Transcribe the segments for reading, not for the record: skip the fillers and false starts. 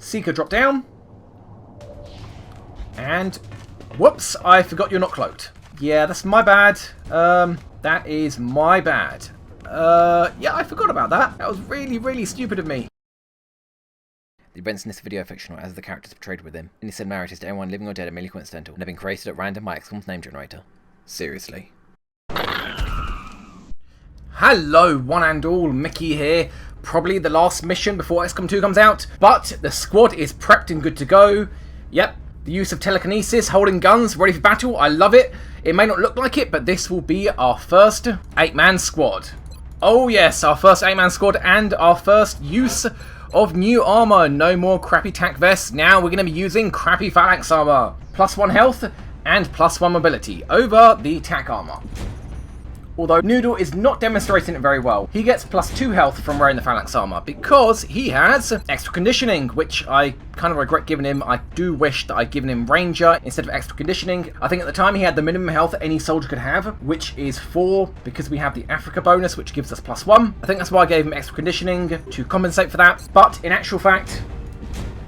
Seeker, drop down. And, whoops, I forgot you're not cloaked. Yeah, that's my bad. That is my bad. Yeah, I forgot about that. That was really, really stupid of me. The events in this video are fictional as the characters portrayed within. Any similarities to anyone living or dead are merely coincidental and have been created at random by XCOM's name generator. Seriously. Hello, one and all, Mickey here. Probably the last mission before XCOM 2 comes out, but the squad is prepped and good to go. Yep, the use of telekinesis, holding guns, ready for battle, I love it. It may not look like it, but this will be our first 8-man squad. Oh yes, our first 8-man squad and our first use of new armour. No more crappy tac vests. Now we're going to be using crappy phalanx armour. +1 health and +1 mobility over the tac armour. Although Noodle is not demonstrating it very well. He gets +2 health from wearing the phalanx armour because he has extra conditioning, which I kind of regret giving him. I do wish that I'd given him Ranger instead of extra conditioning. I think at the time he had the minimum health any soldier could have, which is 4, because we have the Africa bonus, which gives us +1. I think that's why I gave him extra conditioning, to compensate for that. But in actual fact,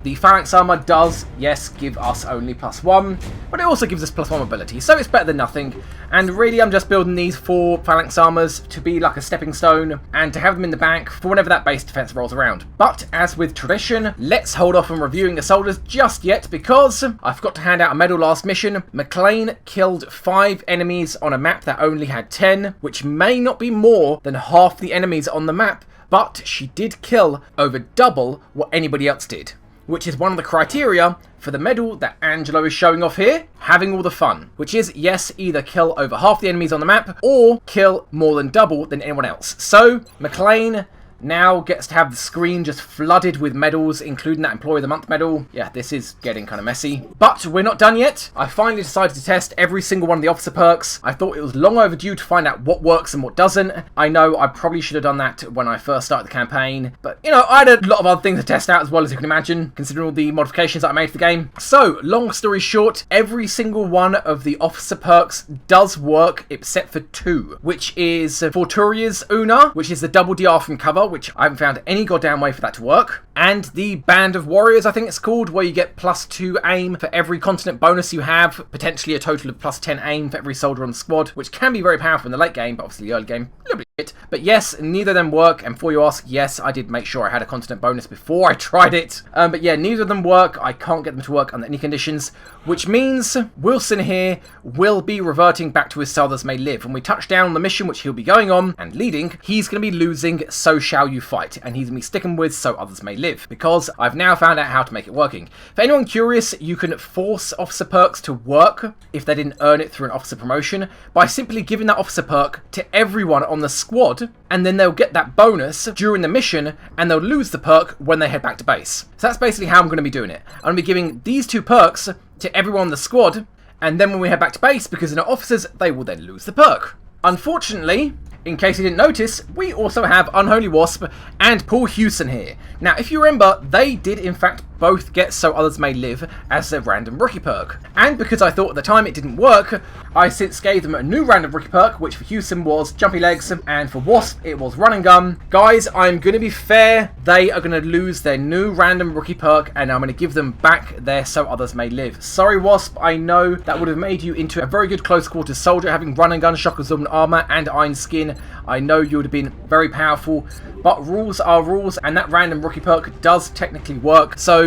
the phalanx armour does, yes, give us only +1, but it also gives us +1 mobility, so it's better than nothing. And really, I'm just building these 4 phalanx armours to be like a stepping stone, and to have them in the back for whenever that base defence rolls around. But, as with tradition, let's hold off on reviewing the soldiers just yet, because I forgot to hand out a medal last mission. McLean killed 5 enemies on a map that only had 10, which may not be more than half the enemies on the map, but she did kill over double what anybody else did, which is one of the criteria for the medal that Angelo is showing off here, having all the fun, which is, yes, either kill over half the enemies on the map, or kill more than double than anyone else. So, McLean now gets to have the screen just flooded with medals, including that Employee of the Month medal. Yeah, this is getting kind of messy. But we're not done yet. I finally decided to test every single one of the officer perks. I thought it was long overdue to find out what works and what doesn't. I know I probably should have done that when I first started the campaign, but you know, I had a lot of other things to test out as well, as you can imagine, considering all the modifications that I made to the game. So, long story short, every single one of the officer perks does work except for 2, which is Forturia's Una, which is the double DR from cover, which I haven't found any goddamn way for that to work. And the Band of Warriors, I think it's called, where you get +2 aim for every continent bonus you have, potentially a total of +10 aim for every soldier on the squad, which can be very powerful in the late game, but obviously the early game, a little bit shit. But yes, neither of them work, and before you ask, yes, I did make sure I had a continent bonus before I tried it. But yeah, neither of them work. I can't get them to work under any conditions, which means Wilson here will be reverting back to his So Others May Live. When we touch down on the mission, which he'll be going on and leading, he's going to be losing So Shall You Fight, and he's going to be sticking with So Others May Live, because I've now found out how to make it working. For anyone curious, you can force officer perks to work if they didn't earn it through an officer promotion by simply giving that officer perk to everyone on the squad, and then they'll get that bonus during the mission, and they'll lose the perk when they head back to base. So that's basically how I'm going to be doing it. I'm going to be giving these 2 perks to everyone on the squad, and then when we head back to base, because they're not officers, they will then lose the perk. Unfortunately, in case you didn't notice, we also have Unholy Wasp and Paul Hewson here. Now, if you remember, they did in fact both get So Others May Live as their random rookie perk. And because I thought at the time it didn't work, I since gave them a new random rookie perk, which for Hewson was Jumpy Legs, and for Wasp it was Run and Gun. Guys, I'm going to be fair, they are going to lose their new random rookie perk, and I'm going to give them back their So Others May Live. Sorry Wasp, I know that would have made you into a very good close quarters soldier, having Run and Gun, Shock Absorbent Armour and Iron Skin. I know you would have been very powerful, but rules are rules, and that random rookie perk does technically work. So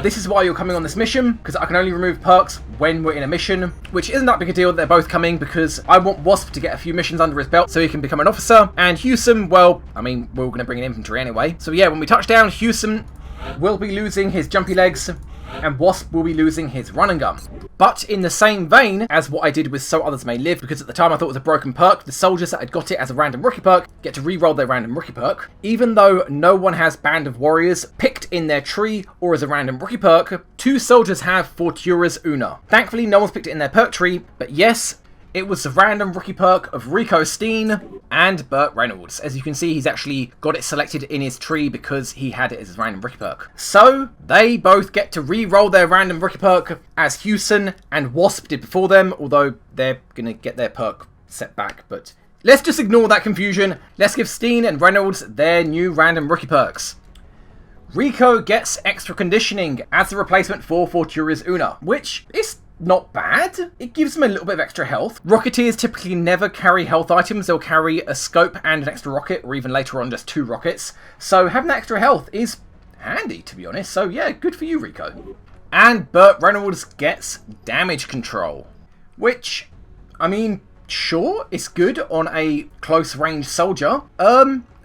this is why you're coming on this mission, because I can only remove perks when we're in a mission, which isn't that big a deal that they're both coming, because I want Wasp to get a few missions under his belt so he can become an officer, and Hewson, well, I mean, we're going to bring in infantry anyway. So yeah, when we touch down, Hewson will be losing his Jumpy Legs, and Wasp will be losing his Run and Gun. But in the same vein as what I did with So Others May Live, because at the time I thought it was a broken perk, the soldiers that had got it as a random rookie perk get to re-roll their random rookie perk. Even though no one has Band of Warriors picked in their tree or as a random rookie perk, 2 soldiers have Forturia's Una. Thankfully, no one's picked it in their perk tree, but yes, it was the random rookie perk of Rico Steen and Burt Reynolds. As you can see, he's actually got it selected in his tree because he had it as his random rookie perk. So, they both get to re-roll their random rookie perk as Hewson and Wasp did before them, although they're going to get their perk set back, but let's just ignore that confusion. Let's give Steen and Reynolds their new random rookie perks. Rico gets extra conditioning as the replacement for Forturia's Una, which is not bad. It gives them a little bit of extra health. Rocketeers typically never carry health items. They'll carry a scope and an extra rocket, or even later on just 2 rockets. So having that extra health is handy, to be honest. So yeah, good for you, Rico. And Burt Reynolds gets damage control, which, I mean, sure, it's good on a close range soldier.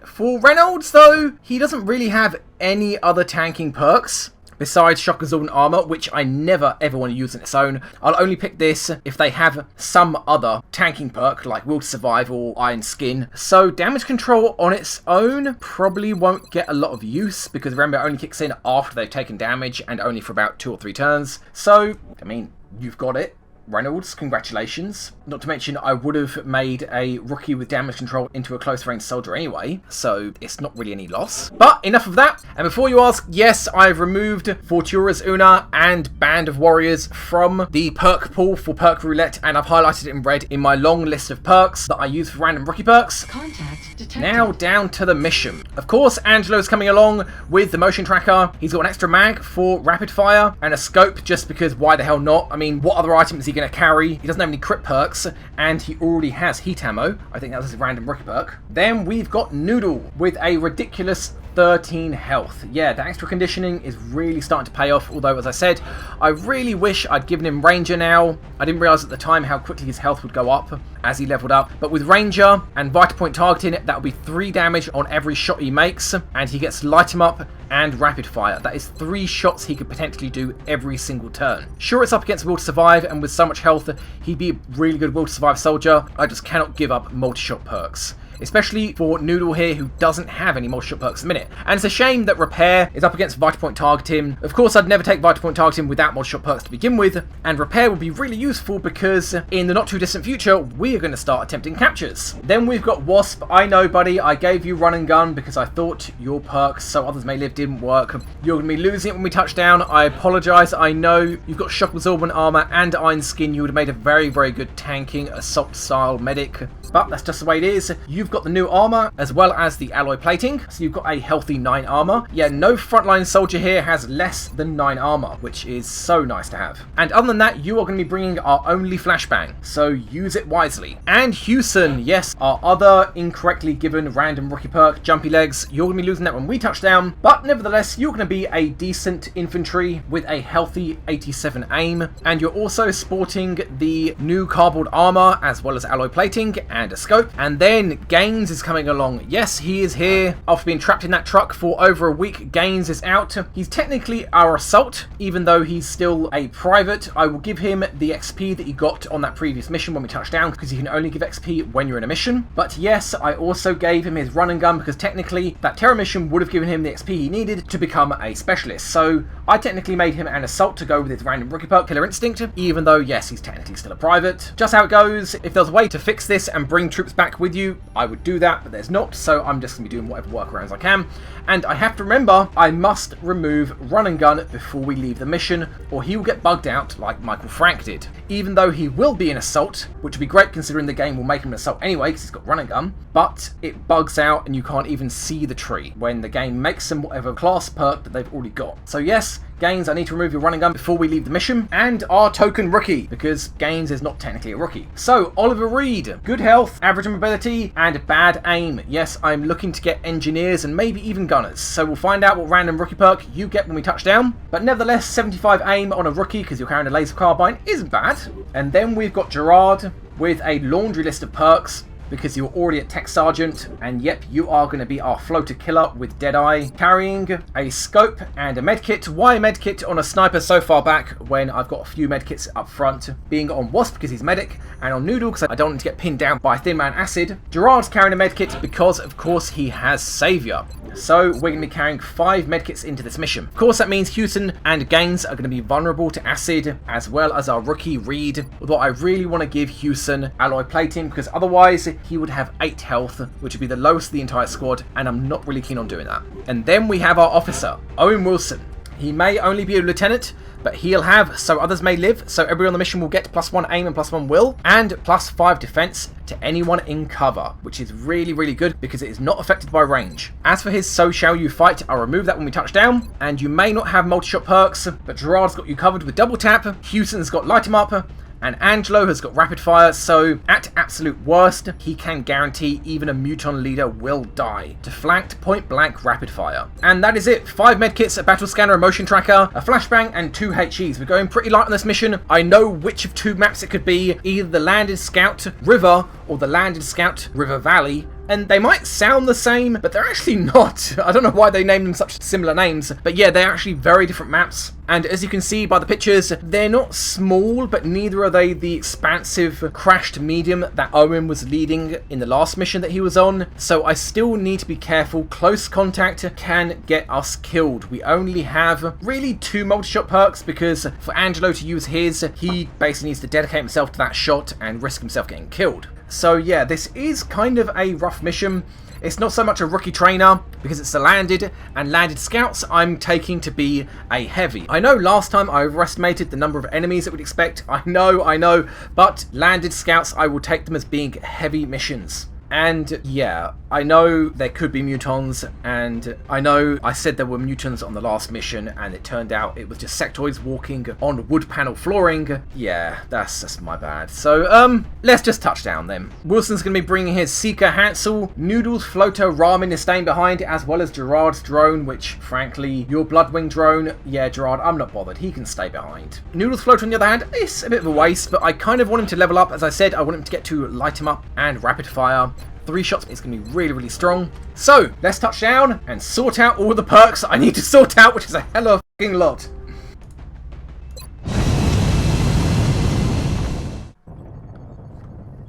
For Reynolds though, he doesn't really have any other tanking perks besides shock absorbent armor, which I never ever want to use on its own. I'll only pick this if they have some other tanking perk like Will to Survive or Iron Skin. So damage control on its own probably won't get a lot of use, because remember, it only kicks in after they've taken damage and only for about 2 or 3 turns. So, I mean, you've got it. Reynolds, congratulations. Not to mention, I would have made a rookie with damage control into a close range soldier anyway, so it's not really any loss. But enough of that. And before you ask, yes, I've removed Forturia's Una and Band of Warriors from the perk pool for perk roulette, and I've highlighted it in red in my long list of perks that I use for random rookie perks. Contact detected. Now down to the mission. Of course, Angelo's coming along with the motion tracker. He's got an extra mag for rapid fire and a scope, just because why the hell not? I mean, what other items is he going to carry? He doesn't have any crit perks, and he already has heat ammo. I think that was his random rookie perk. Then we've got Noodle with a ridiculous 13 health. Yeah, the extra conditioning is really starting to pay off, although, as I said, I really wish I'd given him Ranger now. I didn't realise at the time how quickly his health would go up as he leveled up, but with Ranger and Vital Point targeting, that will be 3 damage on every shot he makes, and he gets Light 'em Up and Rapid Fire. That is 3 shots he could potentially do every single turn. Sure, it's up against Will to Survive, and with so much health, he'd be a really good Will to Survive soldier. I just cannot give up multi-shot perks, especially for Noodle here, who doesn't have any multi-shot perks at the minute. And it's a shame that Repair is up against Vital Point targeting. Of course, I'd never take Vital Point targeting without multi-shot perks to begin with, and Repair will be really useful because in the not too distant future, we are going to start attempting captures. Then we've got Wasp. I know, buddy, I gave you Run and Gun because I thought your perks, So Others May Live, didn't work. You're going to be losing it when we touch down. I apologise. I know you've got shock absorbent armor and Iron Skin. You would have made a very, very good tanking assault style medic, but that's just the way it is. You've got the new armor as well as the alloy plating, so you've got a healthy 9 armor. Yeah, no frontline soldier here has less than 9 armor, which is so nice to have. And other than that, you are going to be bringing our only flashbang, so use it wisely. And Hewson, yes, our other incorrectly given random rookie perk, Jumpy Legs. You're going to be losing that when we touch down, but nevertheless, you're going to be a decent infantry with a healthy 87 aim, and you're also sporting the new cardboard armor as well as alloy plating and a scope. And then Gaines is coming along. Yes, he is here. After being trapped in that truck for over a week, Gaines is out. He's technically our assault, even though he's still a private. I will give him the XP that he got on that previous mission when we touched down, because you can only give XP when you're in a mission. But yes, I also gave him his run and gun, because technically that Terror mission would have given him the XP he needed to become a specialist. So I technically made him an assault to go with his random rookie perk, Killer Instinct, even though yes, he's technically still a private. Just how it goes. If there's a way to fix this and bring troops back with you, I would do that, but there's not, so I'm just going to be doing whatever workarounds I can. And I have to remember, I must remove Run and Gun before we leave the mission, or he will get bugged out like Michael Frank did. Even though he will be an assault, which would be great considering the game will make him an assault anyway because he's got Run and Gun, but it bugs out and you can't even see the tree when the game makes him whatever class perk that they've already got. So yes, Gaines, I need to remove your run and gun before we leave the mission, and our token rookie, because Gaines is not technically a rookie. So, Oliver Reed, good health, average mobility, and bad aim. Yes, I'm looking to get engineers and maybe even gunners, so we'll find out what random rookie perk you get when we touch down. But nevertheless, 75 aim on a rookie, because you're carrying a laser carbine, isn't bad. And then we've got Gerard with a laundry list of perks, because you're already at Tech Sergeant, and yep, you are going to be our floater killer with Deadeye, carrying a scope and a medkit. Why a medkit on a sniper so far back when I've got a few medkits up front? Being on Wasp because he's medic, and on Noodle because I don't want to get pinned down by Thin Man Acid. Gerard's carrying a medkit because of course he has Saviour. So we're going to be carrying 5 medkits into this mission. Of course that means Hewson and Gaines are going to be vulnerable to acid, as well as our rookie Reed, although I really want to give Hewson alloy plating because otherwise he would have 8 health, which would be the lowest of the entire squad, and I'm not really keen on doing that. And then we have our officer, Owen Wilson. He may only be a lieutenant, but he'll have So Others May Live, so everyone on the mission will get +1 aim and +1 will, and +5 defense to anyone in cover, which is really, really good because it is not affected by range. As for his So Shall You Fight, I'll remove that when we touch down, and you may not have multi-shot perks, but Gerard's got you covered with double tap, Houston's got light him up, and Angelo has got rapid fire, so at absolute worst, he can guarantee even a Muton leader will die to flanked point blank rapid fire. And that is it. 5 medkits, a battle scanner, a motion tracker, a flashbang, and 2 HEs. We're going pretty light on this mission. I know which of 2 maps it could be, either the Landed Scout River or the Landed Scout River Valley. And they might sound the same, but they're actually not. I don't know why they named them such similar names, but yeah, they're actually very different maps. And as you can see by the pictures, they're not small, but neither are they the expansive crashed medium that Owen was leading in the last mission that he was on. So I still need to be careful. Close contact can get us killed. We only have really 2 multi-shot perks because for Angelo to use his, he basically needs to dedicate himself to that shot and risk himself getting killed. So yeah, this is kind of a rough mission. It's not so much a rookie trainer because it's the landed, and landed scouts I'm taking to be a heavy. I know last time I overestimated the number of enemies that we'd expect. I know, but landed scouts, I will take them as being heavy missions. And yeah, I know there could be mutons, and I know I said there were mutons on the last mission, and it turned out it was just sectoids walking on wood panel flooring. Yeah, that's my bad. So, let's just touch down then. Wilson's going to be bringing his Seeker Hansel, Noodles, Floater, Ramen is staying behind, as well as Gerard's drone, which, frankly, your Bloodwing drone, yeah, Gerard, I'm not bothered. He can stay behind. Noodles Floater, on the other hand, is a bit of a waste, but I kind of want him to level up. As I said, I want him to get to light him up and rapid fire. 3 shots is going to be really, really strong. So, let's touch down and sort out all the perks I need to sort out, which is a hell of a fucking lot.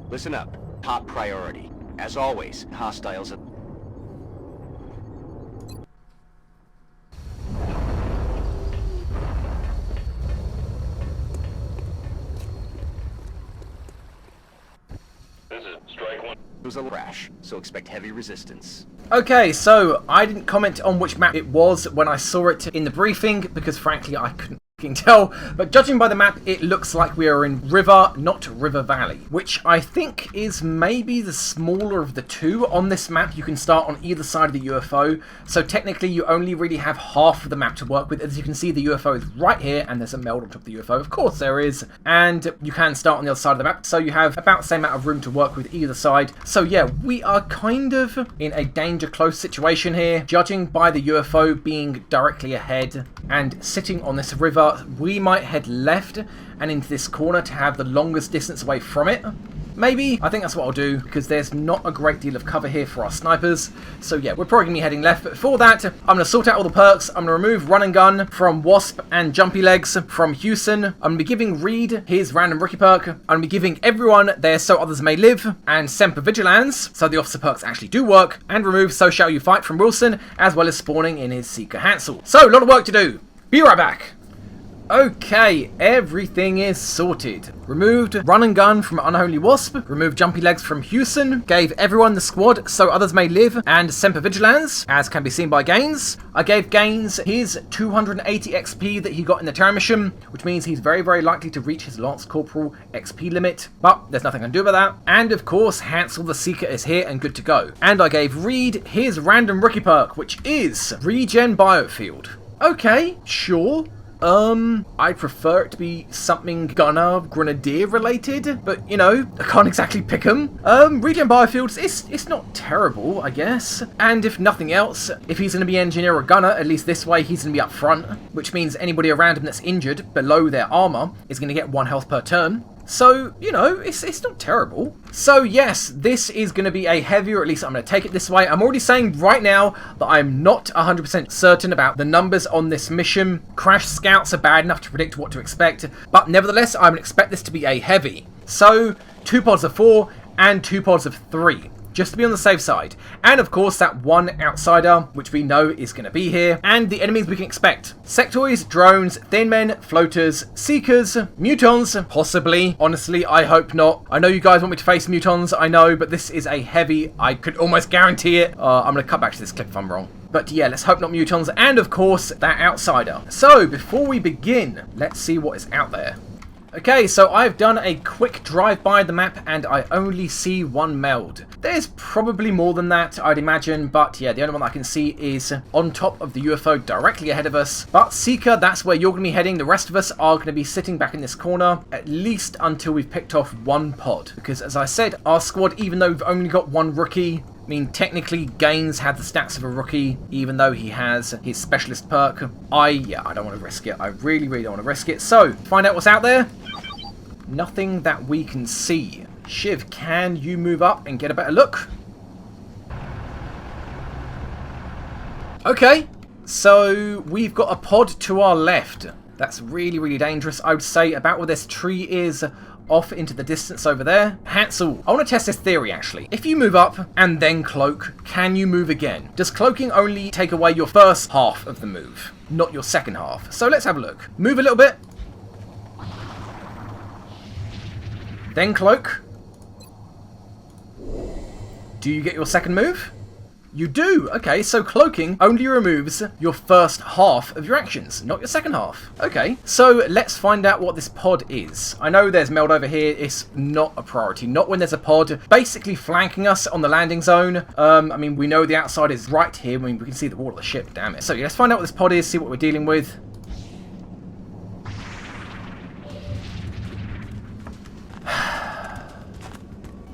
Listen up. Top priority. As always, hostiles... It was a crash, so expect heavy resistance. Okay, so I didn't comment on which map it was when I saw it in the briefing because frankly I couldn't tell, but judging by the map it looks like we are in River, not River Valley, which I think is maybe the smaller of the 2. On this map you can start on either side of the UFO, so technically you only really have half of the map to work with. As you can see, the UFO is right here and there's a meld on top of the UFO, of course there is, and you can start on the other side of the map, so you have about the same amount of room to work with either side. So yeah, we are kind of in a danger close situation here, judging by the UFO being directly ahead and sitting on this river. We might head left and into this corner to have the longest distance away from it. Maybe. I think that's what I'll do because there's not a great deal of cover here for our snipers. So yeah, we're probably going to be heading left. But before that, I'm going to sort out all the perks. I'm going to remove Run and Gun from Wasp and Jumpy Legs from Houston. I'm going to be giving Reed his random rookie perk. I'm going to be giving everyone their So Others May Live and Semper Vigilance, so the officer perks actually do work. And remove So Shall You Fight from Wilson, as well as spawning in his Seeker Hansel. So, a lot of work to do. Be right back. Okay, everything is sorted. Removed Run and Gun from Unholy Wasp, removed Jumpy Legs from Houston, gave everyone the squad So Others May Live and Semper Vigilance, as can be seen by Gaines. I gave Gaines his 280 XP that he got in the Terror mission, which means he's very, very likely to reach his Lance Corporal XP limit, but there's nothing I can do about that. And of course, Hansel the Seeker is here and good to go. And I gave Reed his random rookie perk, which is Regen Biofield. Okay, sure. I prefer it to be something Gunner Grenadier related, but you know, I can't exactly pick them. Regen Biofields, it's not terrible, I guess. And if nothing else, if he's going to be Engineer or Gunner, at least this way he's going to be up front, which means anybody around him that's injured below their armor is going to get 1 health per turn. So, you know, it's not terrible. So yes, this is going to be a heavy, or at least I'm going to take it this way. I'm already saying right now that I'm not 100% certain about the numbers on this mission. Crash scouts are bad enough to predict what to expect, but nevertheless, I'm going to expect this to be a heavy. So, 2 pods of 4 and 2 pods of 3. Just to be on the safe side. And of course that 1 outsider, which we know is going to be here, and the enemies we can expect. Sectoids, drones, thin men, floaters, seekers, mutons, possibly. Honestly, I hope not. I know you guys want me to face mutons, I know, but this is a heavy, I could almost guarantee it. I'm going to cut back to this clip if I'm wrong. But yeah, let's hope not mutons, and of course, that outsider. So, before we begin, let's see what is out there. Okay, so I've done a quick drive-by the map, and I only see one meld. There's probably more than that, I'd imagine, but yeah, the only one I can see is on top of the UFO directly ahead of us. But Seeker, that's where you're going to be heading. The rest of us are going to be sitting back in this corner, at least until we've picked off one pod. Because as I said, our squad, even though we've only got one rookie, I mean, technically, Gaines had the stats of a rookie, even though he has his specialist perk. I don't want to risk it. I really, really don't want to risk it. So, find out what's out there. Nothing that we can see. Shiv, can you move up and get a better look? Okay, so we've got a pod to our left. That's really, really dangerous. I would say about where this tree is, off into the distance over there. Hansel, I want to test this theory actually. If you move up and then cloak, can you move again? Does cloaking only take away your first half of the move, not your second half? So let's have a look. Move a little bit. Then cloak. Do you get your second move? You do! Okay, so cloaking only removes your first half of your actions, not your second half. Okay, so let's find out what this pod is. I know there's meld over here. It's not a priority. Not when there's a pod basically flanking us on the landing zone. I mean, we know the outside is right here. I mean, we can see the wall of the ship, damn it. So yeah, let's find out what this pod is, see what we're dealing with.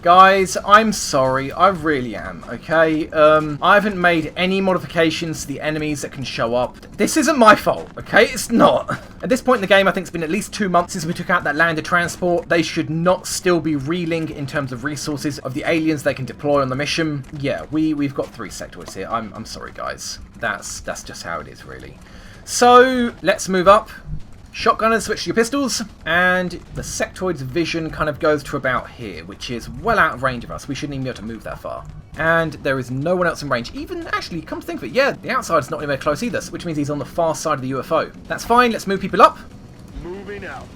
Guys, I'm sorry, I really am, okay? I haven't made any modifications to the enemies that can show up. This isn't my fault, okay? It's not. At this point in the game, I think it's been at least 2 months since we took out that landed transport. They should not still be reeling in terms of resources of the aliens they can deploy on the mission. Yeah, we've got 3 sectoids here. I'm sorry, guys. That's just how it is, really. So, let's move up. Shotgunners, switch to your pistols, and the sectoid's vision kind of goes to about here, which is well out of range of us. We shouldn't even be able to move that far. And there is no one else in range. Even, actually, come to think of it, yeah, the outside's not anywhere close either, which means he's on the far side of the UFO. That's fine, let's move people up. Moving out.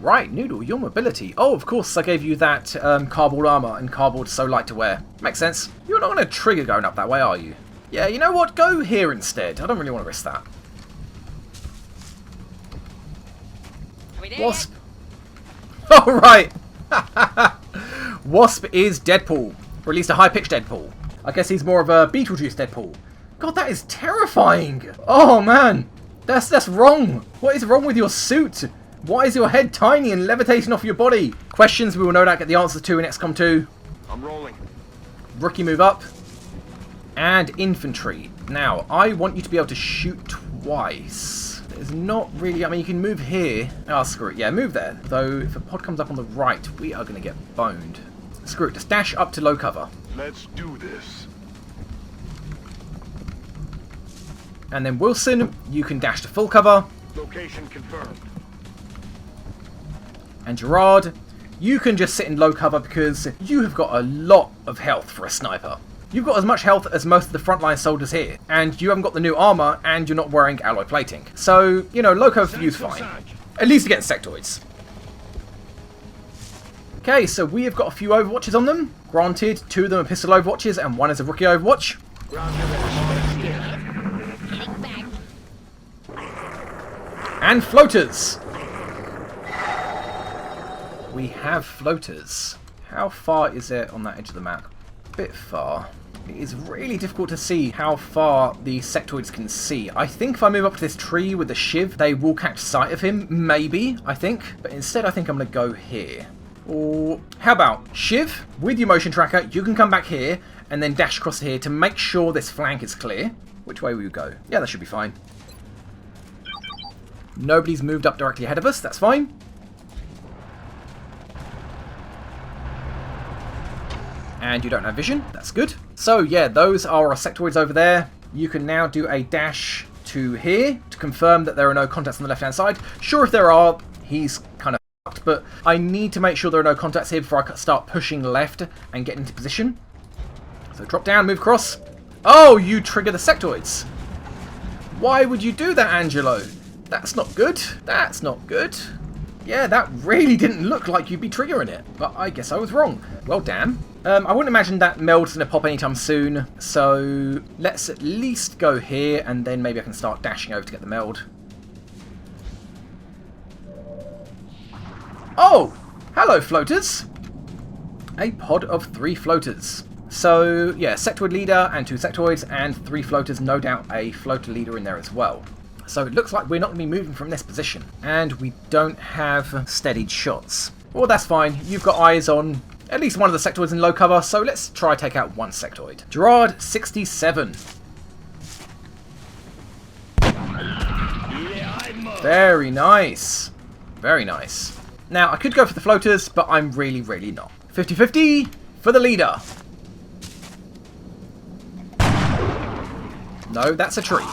Right, Noodle, your mobility. Oh, of course, I gave you that cardboard armor, and cardboard's so light to wear. Makes sense. You're not going to trigger going up that way, are you? Yeah, you know what? Go here instead. I don't really want to risk that. Wasp. Oh, right. Wasp is Deadpool. Or at least a high-pitched Deadpool. I guess he's more of a Beetlejuice Deadpool. God, that is terrifying. Oh, man. That's wrong. What is wrong with your suit? Why is your head tiny and levitating off your body? Questions we will no doubt get the answers to in XCOM 2. I'm rolling. Rookie move up. And infantry. Now, I want you to be able to shoot twice. There's not really... I mean, you can move here. Oh, screw it. Yeah, move there. Though, if a pod comes up on the right, we are going to get boned. Screw it. Just dash up to low cover. Let's do this. And then Wilson, you can dash to full cover. Location confirmed. And Gerard, you can just sit in low cover because you have got a lot of health for a sniper. You've got as much health as most of the frontline soldiers here, and you haven't got the new armor, and you're not wearing alloy plating. So, you know, low cover for you is fine. At least against sectoids. Okay, so we have got a few overwatches on them. Granted, 2 of them are pistol overwatches, and 1 is a rookie overwatch. And floaters. We have floaters. How far is it on that edge of the map? A bit far. It is really difficult to see how far the sectoids can see. I think if I move up to this tree with the Shiv, they will catch sight of him. Maybe, I think. But instead, I think I'm going to go here. Or how about Shiv, with your motion tracker, you can come back here and then dash across here to make sure this flank is clear. Which way will you go? Yeah, that should be fine. Nobody's moved up directly ahead of us. That's fine. And you don't have vision. That's good. So, yeah, those are our sectoids over there. You can now do a dash to here to confirm that there are no contacts on the left-hand side. Sure, if there are, he's kind of fucked, but I need to make sure there are no contacts here before I start pushing left and get into position. So drop down, move across. Oh, you trigger the sectoids. Why would you do that, Angelo? That's not good. That's not good. Yeah, that really didn't look like you'd be triggering it, but I guess I was wrong. Well, damn. I wouldn't imagine that meld's going to pop anytime soon, so let's at least go here, and then maybe I can start dashing over to get the meld. Oh! Hello, floaters! A pod of 3 floaters. So, yeah, sectoid leader and 2 sectoids, and 3 floaters, no doubt a floater leader in there as well. So it looks like we're not going to be moving from this position, and we don't have steadied shots. Well, that's fine. You've got eyes on at least one of the sectoids in low cover, so let's try take out one sectoid. Gerard, 67. Very nice. Very nice. Now, I could go for the floaters, but I'm really not. 50-50 for the leader. No, that's a tree.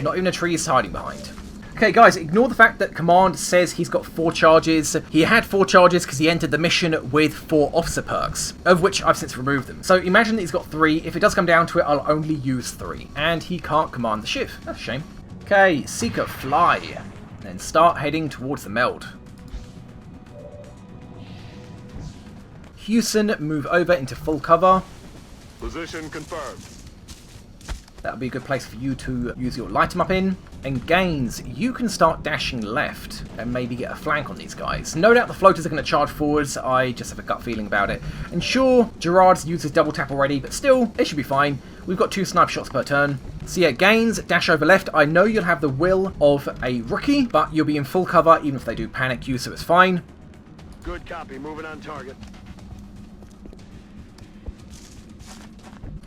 Not even a tree he's hiding behind. Okay, guys, ignore the fact that Command says he's got 4 charges. He had 4 charges because he entered the mission with 4 officer perks, of which I've since removed them. So imagine that he's got 3. If it does come down to it, I'll only use 3. And he can't command the ship. That's a shame. Okay, Seeker, fly. Then start heading towards the meld. Houston, move over into full cover. Position confirmed. That'll be a good place for you to use your light 'em up in. And Gaines, you can start dashing left and maybe get a flank on these guys. No doubt the floaters are going to charge forwards. I just have a gut feeling about it. And sure, Gerard's used his double tap already, but still, it should be fine. We've got 2 sniper shots per turn. So yeah, Gaines, dash over left. I know you'll have the will of a rookie, but you'll be in full cover even if they do panic you, so it's fine. Good copy. Moving on target.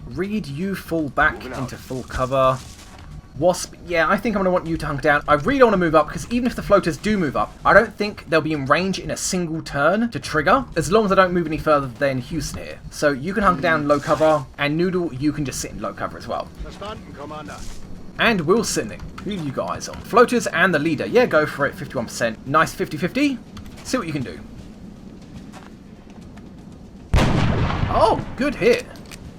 Reed, you fall back into full cover. Wasp, yeah, I think I'm going to want you to hunker down. I really don't want to move up, because even if the floaters do move up, I don't think they'll be in range in a single turn to trigger, as long as I don't move any further than Houston here. So you can hunker down low cover, and Noodle, you can just sit in low cover as well. And Wilson, who have you guys on? Floaters and the leader. Yeah, go for it, 51%. Nice 50-50. See what you can do. Oh, good hit.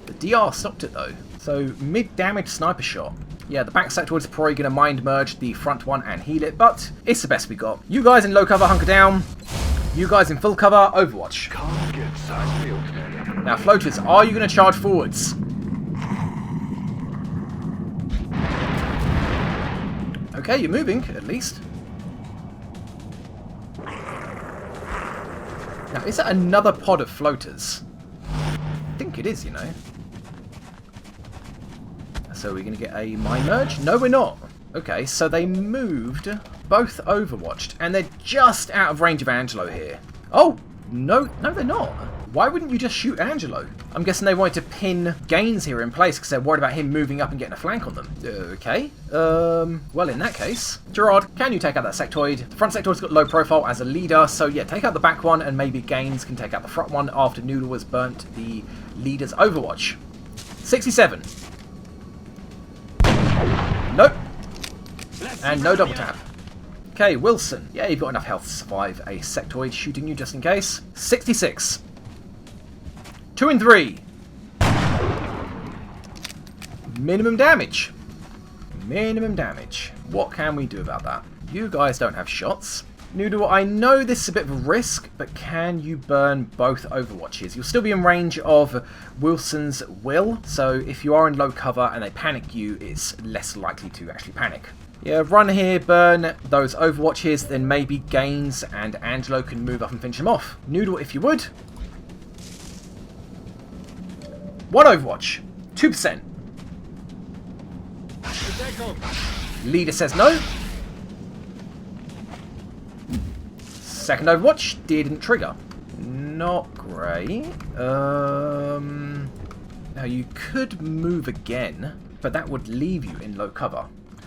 The DR stopped it though. So mid-damage sniper shot. Yeah, the back sectoid's probably going to mind merge the front one and heal it, but it's the best we got. You guys in low cover, hunker down. You guys in full cover, Overwatch. Now, floaters, are you going to charge forwards? Okay, you're moving, at least. Now, is that another pod of floaters? I think it is, you know. So we're going to get a mine merge? No, we're not. Okay, so they moved, both overwatched, and they're just out of range of Angelo here. Oh, no, they're not. Why wouldn't you just shoot Angelo? I'm guessing they wanted to pin Gaines here in place because they're worried about him moving up and getting a flank on them. Okay. Well, in that case, Gerard, can you take out that sectoid? The front sectoid's got low profile as a leader, so yeah, take out the back one, and maybe Gaines can take out the front one after Noodle has burnt the leader's Overwatch. 67. Nope. And no double tap. Okay, Wilson. Yeah, you've got enough health to survive a sectoid shooting you just in case. 66. 2 and 3. Minimum damage. Minimum damage. What can we do about that? You guys don't have shots. Noodle, I know this is a bit of a risk, but can you burn both Overwatches? You'll still be in range of Wilson's will, so if you are in low cover and they panic you, it's less likely to actually panic. Yeah, run here, burn those Overwatches, then maybe Gaines and Angelo can move up and finish them off. Noodle, if you would. 1 Overwatch. 2%. Leader says no. Second Overwatch didn't trigger. Not great. Now you could move again, but that would leave you in low cover.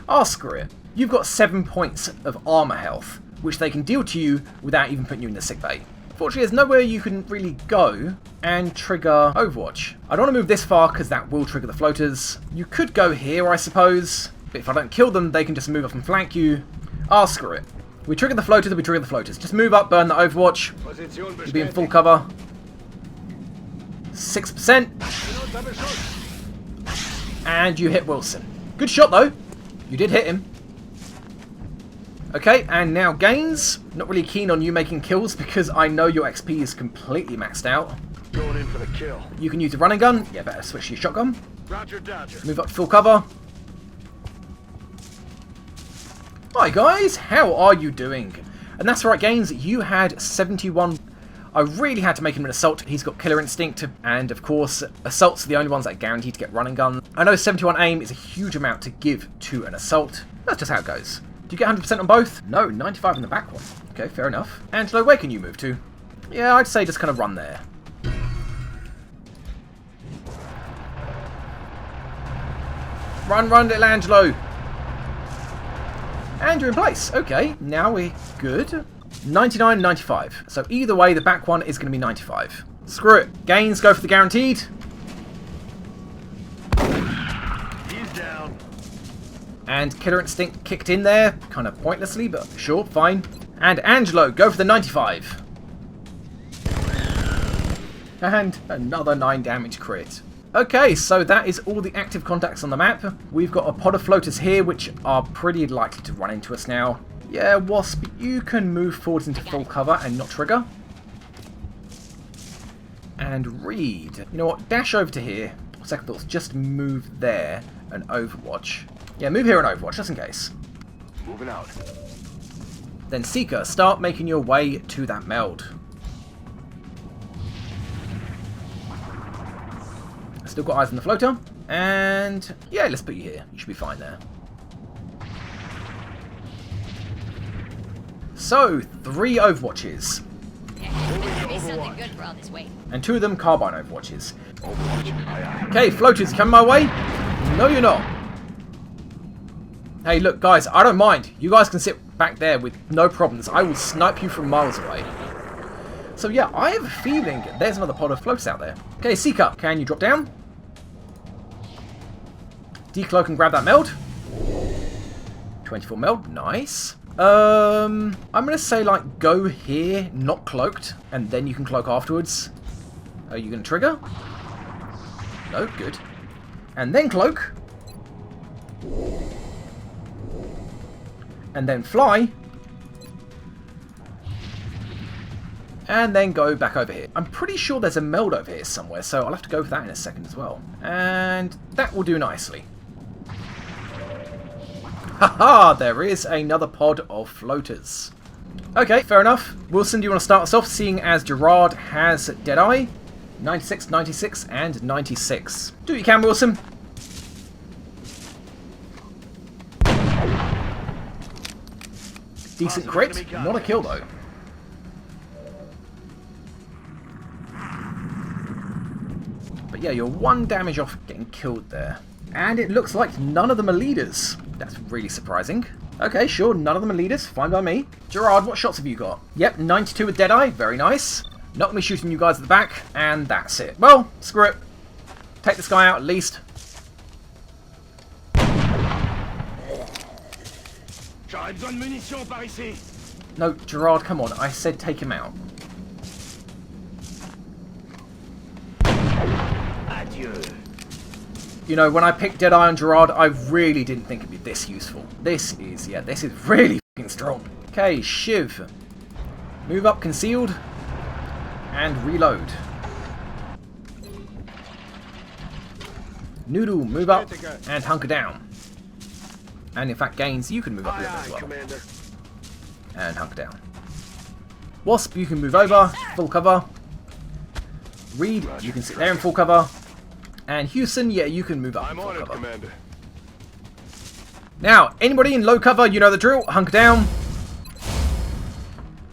Oh, screw it. You've got 7 points of armor health, which they can deal to you without even putting you in the sickbay. Fortunately, there's nowhere you can really go and trigger Overwatch. I don't want to move this far because that will trigger the floaters. You could go here, I suppose, but if I don't kill them, they can just move up and flank you. Oh, screw it. We trigger the floaters, we trigger the floaters. Just move up, burn the Overwatch. You'll be in full cover. 6%. And you hit Wilson. Good shot, though. You did hit him. Okay, and now Gaines. Not really keen on you making kills because I know your XP is completely maxed out. in for the kill. You can use a running gun. Yeah, better switch to your shotgun. Roger, Dodger. Move up to full cover. Hi guys, how are you doing? And that's right, Gaines, you had 71. I really had to make him an assault. He's got killer instinct, and of course, assaults are the only ones that are guaranteed to get running guns. I know 71 aim is a huge amount to give to an assault. That's just how it goes. Do you get 100% on both? No, 95 on the back one. Okay, fair enough. Angelo, where can you move to? Yeah, I'd say just kind of run there. Run, run, little Angelo. And you're in place. Okay, now we're good. 99, 95. So either way, the back one is going to be 95. Screw it. Gains, go for the guaranteed. He's down. And Killer Instinct kicked in there, kind of pointlessly, but sure, fine. And Angelo, go for the 95. And another 9 damage crit. Okay, so that is all the active contacts on the map. We've got a pod of floaters here, which are pretty likely to run into us now. Yeah, Wasp, you can move forwards into full cover and not trigger. And Reed, you know what, dash over to here. Second thoughts, just move there and Overwatch. Yeah, move here and Overwatch, just in case. Moving out. Then Seeker, start making your way to that meld. Still got eyes on the floater. And yeah, let's put you here. You should be fine there. So, 3 Overwatches. Better be something good for all this weight. And 2 of them carbine Overwatches. Overwatch. Aye, aye. Okay, floaters, coming my way? No, you're not. Hey, look, guys, I don't mind. You guys can sit back there with no problems. I will snipe you from miles away. So yeah, I have a feeling there's another pod of floaters out there. Okay, Seeker, can you drop down? Decloak and grab that meld. 24 meld, nice. I'm gonna say like go here, not cloaked, and then you can cloak afterwards. Are you gonna trigger? No, good. And then cloak. And then fly. And then go back over here. I'm pretty sure there's a meld over here somewhere, so I'll have to go for that in a second as well. And that will do nicely. Haha, there is another pod of floaters. Okay, fair enough. Wilson, do you want to start us off, seeing as Gerard has Deadeye? 96, 96, and 96. Do what you can, Wilson. Decent crit, not a kill though. But yeah, you're 1 damage off getting killed there. And it looks like none of them are leaders. That's really surprising. Okay, sure, none of them are leaders. Fine by me. Gerard, what shots have you got? Yep, 92 with Deadeye. Very nice. Not going to be shooting you guys at the back. And that's it. Well, screw it. Take this guy out at least. No, Gerard, come on. I said take him out. Adieu. You know, when I picked Deadeye on Gerard, I really didn't think it'd be this useful. This is really fucking strong. Okay, Shiv. Move up concealed. And reload. Noodle, move up and hunker down. And in fact, Gaines, you can move up a little bit as well. Commander. And hunker down. Wasp, you can move over, full cover. Reed, you can sit there in full cover. And Houston, yeah, you can move up in I'm full on it, cover. Commander. Now, anybody in low cover, you know the drill, hunker down.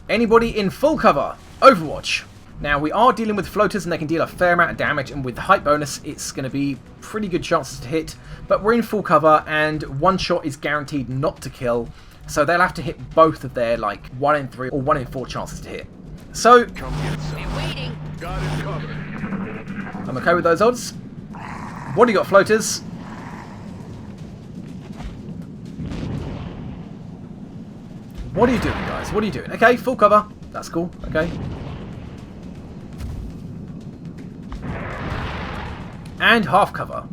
Anybody in full cover, Overwatch. Now, we are dealing with floaters and they can deal a fair amount of damage, and with the height bonus, it's going to be pretty good chances to hit. But we're in full cover, and 1 shot is guaranteed not to kill, so they'll have to hit both of their, like, 1 in 3 or 1 in 4 chances to hit. So, Come get some. Been waiting. Got it covered. I'm okay with those odds. What do you got, floaters? What are you doing, guys? What are you doing? Okay, full cover. That's cool. Okay. And half cover.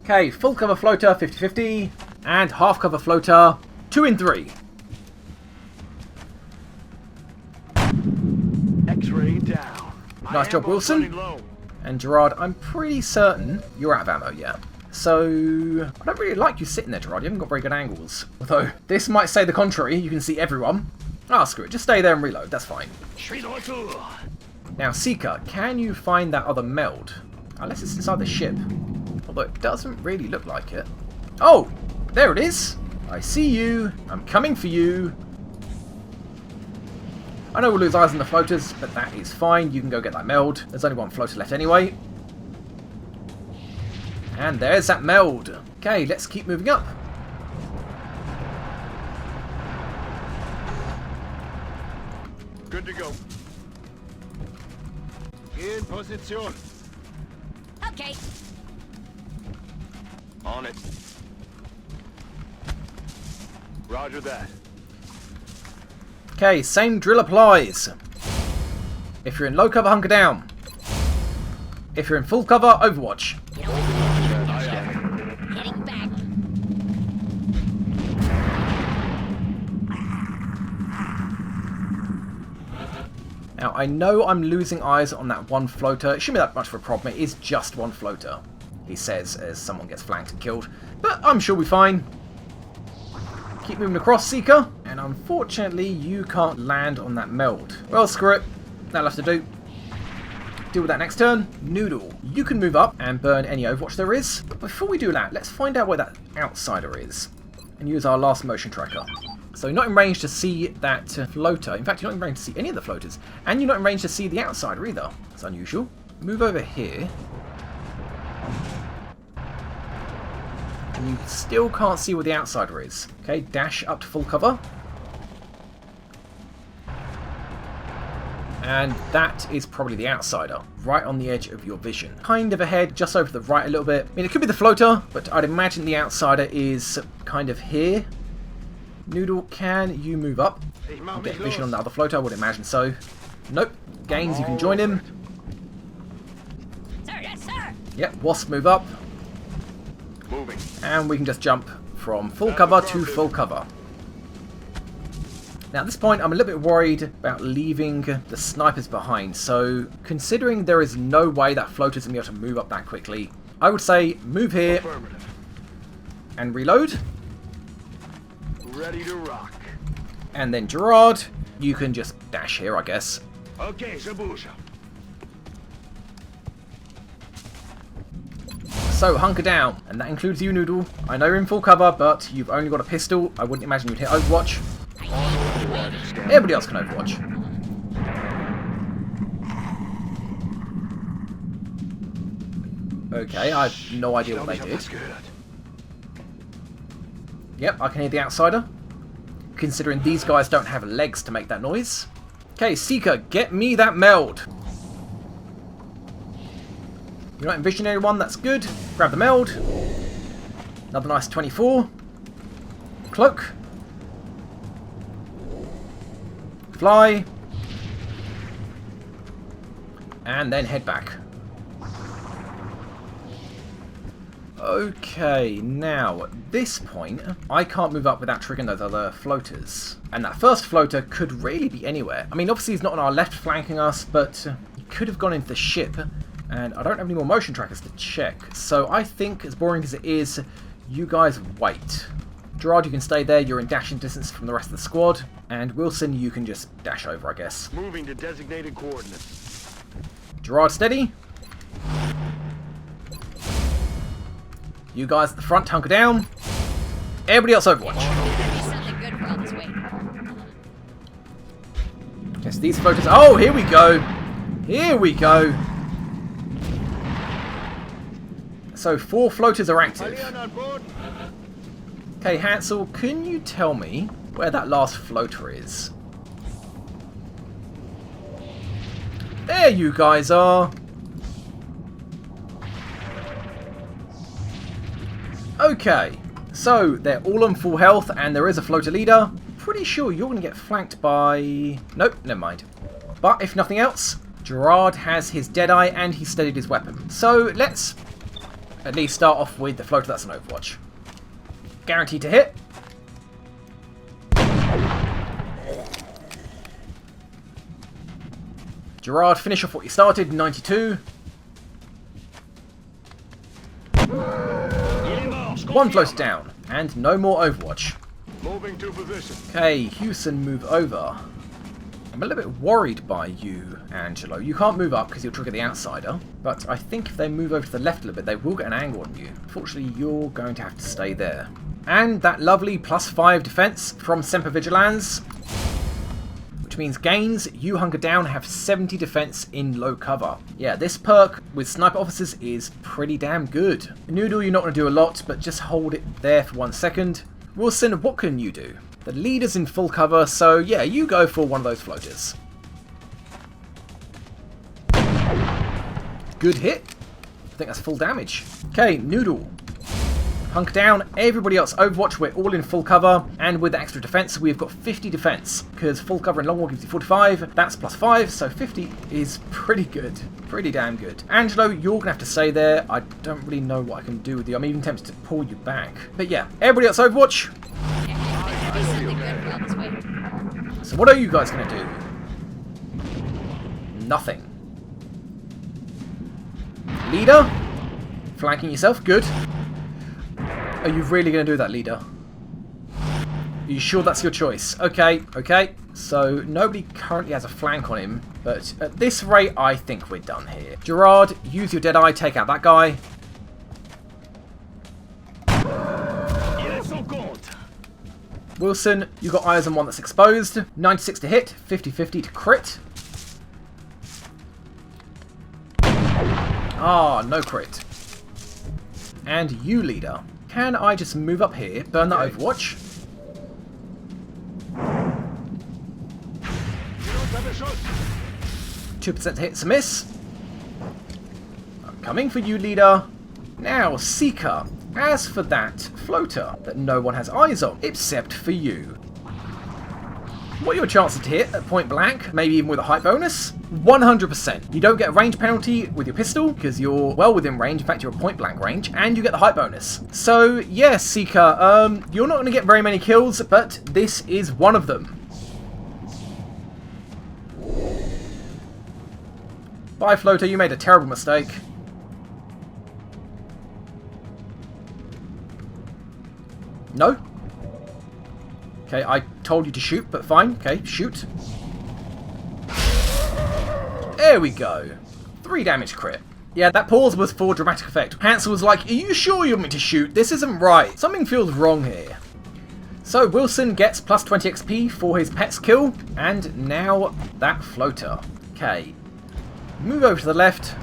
Okay, full cover floater, 50-50. And half cover floater, 2 in 3. X-ray down. Nice job, Wilson. And Gerard, I'm pretty certain you're out of ammo, yeah. So, I don't really like you sitting there, Gerard. You haven't got very good angles. Although, this might say the contrary. You can see everyone. Ah, screw it. Just stay there and reload. That's fine. Now, Seeker, can you find that other meld? Unless it's inside the ship. Although it doesn't really look like it. Oh! There it is! I see you. I'm coming for you. I know we'll lose eyes on the floaters, but that is fine. You can go get that meld. There's only one floater left anyway. And there's that meld. Okay, let's keep moving up. Good to go. In position. Okay. On it. Roger that. Okay, same drill applies. If you're in low cover, hunker down. If you're in full cover, overwatch. You know what? Heading back. Now, I know I'm losing eyes on that one floater. It shouldn't be that much of a problem. It is just one floater, he says as someone gets flanked and killed. But I'm sure we'll be fine. Keep moving across, Seeker. And unfortunately, you can't land on that meld. Well, screw it. That'll have to do. Deal with that next turn. Noodle, you can move up and burn any Overwatch there is. But before we do that, let's find out where that outsider is. And use our last motion tracker. So you're not in range to see that floater. In fact, you're not in range to see any of the floaters. And you're not in range to see the outsider either. That's unusual. Move over here. And you still can't see where the outsider is. Okay, dash up to full cover. And that is probably the outsider, right on the edge of your vision. Kind of ahead, just over to the right a little bit. I mean, it could be the floater, but I'd imagine the outsider is kind of here. Noodle, can you move up? I'll get vision on the other floater, I would imagine so. Nope. Gaines, you can join him. Sir, yes, sir. Yep, Wasp, move up. Moving. And we can just jump from full cover to full cover. Now at this point I'm a little bit worried about leaving the snipers behind, so considering there is no way that floater's going to be able to move up that quickly, I would say move here and reload. Ready to rock. And then Gerard, you can just dash here, I guess. Okay, Zabusha. So hunker down, and that includes you, Noodle. I know you're in full cover, but you've only got a pistol. I wouldn't imagine you'd hit Overwatch. Everybody else can Overwatch. Okay, I have no idea what they did. Yep, I can hear the outsider. Considering these guys don't have legs to make that noise. Okay, Seeker, get me that meld. You're not in visionary one, that's good. Grab the meld. Another nice 24. Cloak. Fly. And then head back. Okay, now at this point, I can't move up without triggering those other floaters. And that first floater could really be anywhere. I mean, obviously he's not on our left flanking us, but he could have gone into the ship. And I don't have any more motion trackers to check. So I think, as boring as it is, you guys wait. Gerard, you can stay there. You're in dashing distance from the rest of the squad. And Wilson, you can just dash over, I guess. Moving to designated coordinates. Gerard, steady. You guys at the front, hunker down. Everybody else Overwatch. There's something good for all this weight. Yes, these floaters. Oh, here we go. Here we go. So 4 floaters are active. Okay, Hansel, can you tell me where that last floater is? There you guys are. Okay, so they're all on full health and there is a floater leader. Pretty sure you're going to get flanked by... Nope, never mind. But if nothing else, Gerard has his Deadeye and he steadied his weapon. So let's at least start off with the floater that's an Overwatch. Guaranteed to hit. Gerard, finish off what you started, 92. One floats down, and no more Overwatch. Moving to position. Okay, Houston, move over. I'm a little bit worried by you, Angelo. You can't move up because you'll trigger the outsider, but I think if they move over to the left a little bit, they will get an angle on you. Unfortunately, you're going to have to stay there. And that lovely +5 defense from Semper Vigilans, which means gains, you hunker down, have 70 defense in low cover. Yeah, this perk with sniper officers is pretty damn good. Noodle, you're not going to do a lot, but just hold it there for 1 second. Wilson, what can you do? The leader's in full cover, so yeah, you go for one of those floaters. Good hit. I think that's full damage. Okay, Noodle. Hunker down. Everybody else Overwatch, we're all in full cover. And with the extra defense, we've got 50 defense. Because full cover in long war gives you 45. That's +5, so 50 is pretty good. Pretty damn good. Angelo, you're going to have to stay there. I don't really know what I can do with you. I'm even tempted to pull you back. But yeah, everybody else Overwatch. Do something good for all this waiting. So what are you guys going to do? Nothing. Leader? Flanking yourself, good. Are you really going to do that, leader? Are you sure that's your choice? Okay, okay. So nobody currently has a flank on him, but at this rate, I think we're done here. Gerard, use your Deadeye, take out that guy. Wilson, you got eyes on one that's exposed. 96 to hit, 50-50 to crit. Ah, no crit. And you, leader. Can I just move up here, burn that Overwatch? %2 to hit, it's a miss. I'm coming for you, leader. Now, Seeker. As for that floater that no one has eyes on, except for you. What are your chances to hit at point blank, maybe even with a height bonus? 100%. You don't get a range penalty with your pistol, because you're well within range, in fact you're at point blank range, and you get the height bonus. So, yeah, Seeker, you're not going to get very many kills, but this is one of them. Bye, floater, you made a terrible mistake. No? Okay, I told you to shoot, but fine. Okay, shoot. There we go. 3 damage crit. Yeah, that pause was for dramatic effect. Hansel was like, are you sure you want me to shoot? This isn't right. Something feels wrong here. So Wilson gets +20 XP for his pet's kill, and now that floater. Okay. Move over to the left.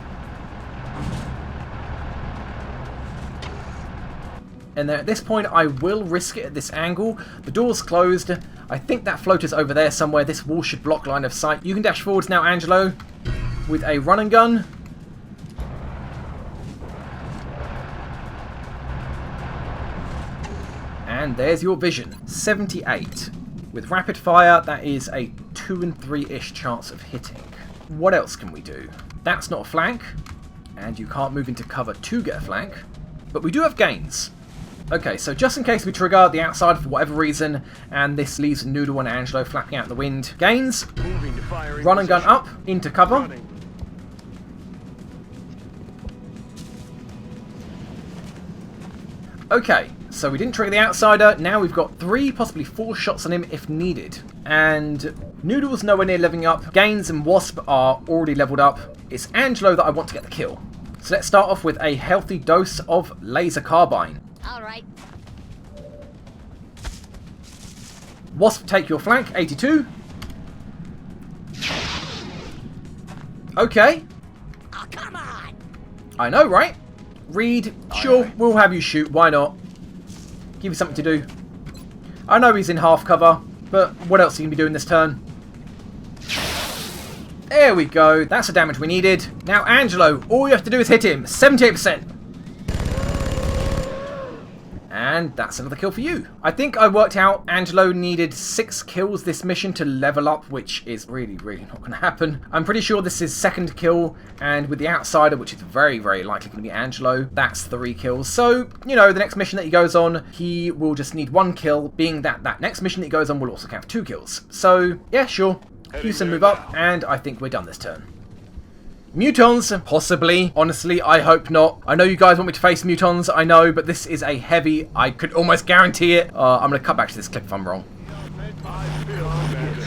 And then at this point, I will risk it at this angle. The door's closed. I think that floater's over there somewhere. This wall should block line of sight. You can dash forwards now, Angelo, with a run and gun. And there's your vision. 78. With rapid fire, that is a 2 in 3-ish chance of hitting. What else can we do? That's not a flank. And you can't move into cover to get a flank. But we do have gains. Okay, so just in case we trigger the outside for whatever reason, and this leaves Noodle and Angelo flapping out in the wind. Gains. Run and gun up, into cover. Okay, so we didn't trigger the outsider. Now we've got 3, possibly 4 shots on him if needed. And Noodle's nowhere near leveling up. Gains and Wasp are already leveled up. It's Angelo that I want to get the kill. So let's start off with a healthy dose of laser carbine. Alright. Wasp, take your flank, 82. Okay. Oh, come on! I know, right? Reed, sure, we'll have you shoot, why not? Give you something to do. I know he's in half cover, but what else are you going to be doing this turn? There we go, that's the damage we needed. Now, Angelo, all you have to do is hit him, 78%. And that's another kill for you. I think I worked out Angelo needed 6 kills this mission to level up, which is really, really not going to happen. I'm pretty sure this is 2nd kill, and with the outsider, which is very, very likely going to be Angelo, that's 3 kills. So, you know, the next mission that he goes on, he will just need 1 kill, being that that next mission that he goes on will also count for 2 kills. So, yeah, sure. Houston, move up, and I think we're done this turn. Mutons, possibly. Honestly, I hope not. I know you guys want me to face mutons, I know, but this is a heavy, I could almost guarantee it. I'm going to cut back to this clip if I'm wrong. I feel better.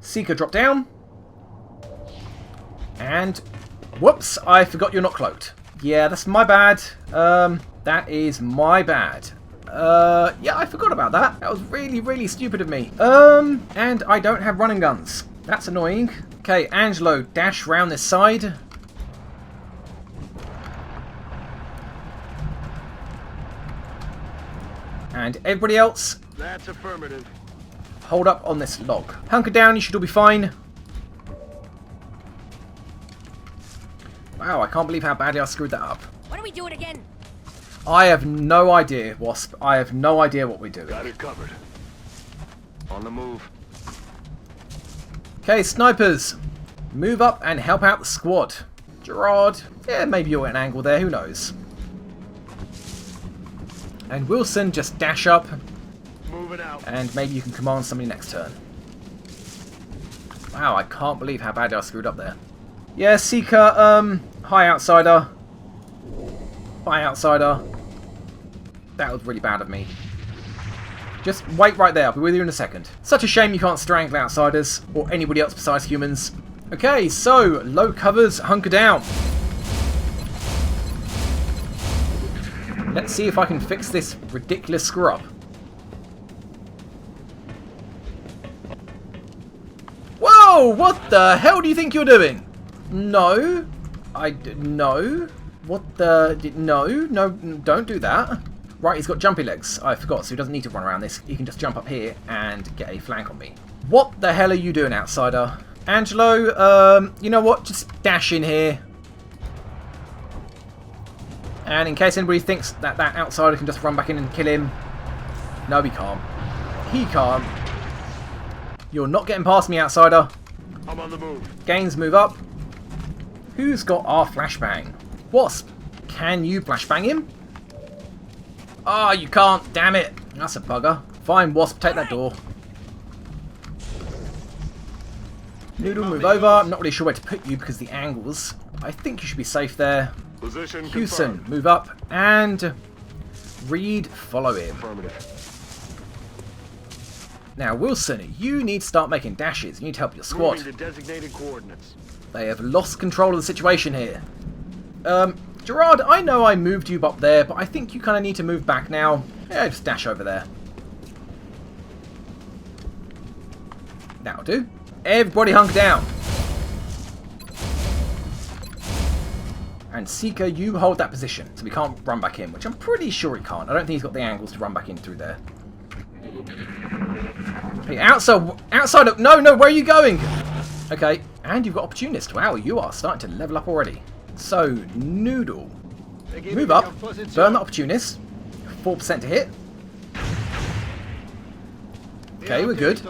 Seeker drop down. And, whoops, I forgot you're not cloaked. Yeah, that's my bad. That is my bad. Yeah, I forgot about that. That was really, really stupid of me. And I don't have running guns. That's annoying. Okay, Angelo, dash round this side. And everybody else, That's affirmative. hold up on this log. Hunker down, you should all be fine. Wow, I can't believe how badly I screwed that up. Why don't we do it again? I have no idea, Wasp. I have no idea what we're doing. Got it covered. On the move. Okay, snipers. Move up and help out the squad. Gerard. Yeah, maybe you're at an angle there, who knows. And Wilson, just dash up. Moving out. And maybe you can command somebody next turn. Wow, I can't believe how badly I screwed up there. Yeah, Seeker, hi outsider. Hi outsider. That was really bad of me. Just wait right there, I'll be with you in a second. Such a shame you can't strangle outsiders, or anybody else besides humans. Okay, so, low covers, hunker down. Let's see if I can fix this ridiculous screw up. Whoa! What the hell do you think you're doing? No. No. What the... No, don't do that. Right, he's got jumpy legs. I forgot, so he doesn't need to run around this. He can just jump up here and get a flank on me. What the hell are you doing, outsider? Angelo, you know what? Just dash in here. And in case anybody thinks that that outsider can just run back in and kill him. No, he can't. He can't. You're not getting past me, outsider. I'm on the move. Gains move up. Who's got our flashbang? Wasp, can you flashbang him? Ah, you can't, damn it. That's a bugger. Fine, Wasp, take that door. Noodle, move over. I'm not really sure where to put you because the angles. I think you should be safe there. Position Hewson, confirmed. move up. And Reed, follow him. Affirmative. Now, Wilson, you need to start making dashes. You need to help your squad. Moving to designated coordinates. They have lost control of the situation here. Gerard, I know I moved you up there, but I think you kind of need to move back now. Yeah, just dash over there. That'll do. Everybody hunker down. And Seeker, you hold that position, so we can't run back in, which I'm pretty sure he can't. I don't think he's got the angles to run back in through there. Hey, outside, no, where are you going? Okay, and you've got Opportunist. Wow, you are starting to level up already. So, Noodle, move up, burn the Opportunist, 4% to hit. Okay, we're good.